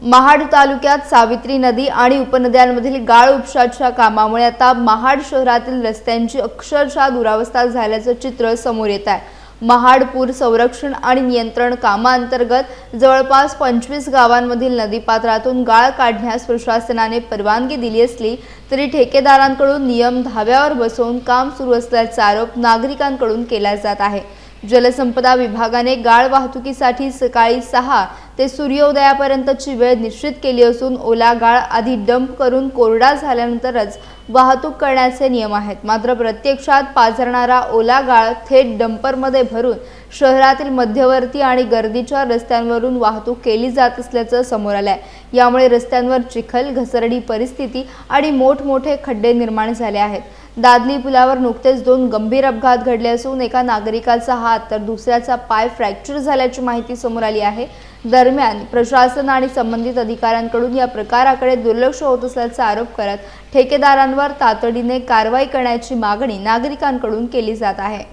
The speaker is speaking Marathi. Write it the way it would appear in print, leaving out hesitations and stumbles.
महाड तालुक्यात सावित्री नदी आणि उपनद्यांमधील गाळ उपशाच्या कामामुळे आता महाड शहरातील रस्त्यांची अक्षरशः दुरावस्था झाल्याचं चित्र समोर येत आहे। महाड पूर संरक्षण आणि नियंत्रण कामांतर्गत जवळपास 25 गावांमधील नदीपात्रातून गाळ काढण्यास प्रशासनाने परवानगी दिली असली तरी ठेकेदारांकडून नियम धाब्यावर बसवून काम सुरू असल्याचा आरोप नागरिकांकडून केला जात आहे। जलसंपदा विभागाने गाळ वाहतुकीसाठी सकाळी 6 ते सूर्योदयापर्यंतची वेळ निश्चित केली असून ओला गाळ आधी डंप करून कोरडा झाल्यानंतरच वाहतूक करण्याचे नियम आहेत। मात्र प्रत्यक्षात पाझरणारा ओला गाळ थेट डंपरमध्ये भरून शहरातील मध्यवर्ती आणि गर्दीच्या रस्त्यांवरून वाहतूक केली जात असल्याचं समोर आलंय। यामुळे रस्त्यांवर चिखल, घसरडी परिस्थिती आणि मोठमोठे खड्डे निर्माण झाले आहेत। दादली पुलावर नुकतेच 2 गंभीर अपघात घडले असून एका नागरिकाचा हात तर दुसऱ्याचा पाय फ्रॅक्चर झाल्याची माहिती समोर आली आहे। दरम्यान प्रशासन आणि संबंधित अधिकाऱ्यांकडून या प्रकाराकडे दुर्लक्ष होत असल्याचा आरोप करत ठेकेदारांवर तातडीने कारवाई करण्याची मागणी नागरिकांकडून केली जात आहे।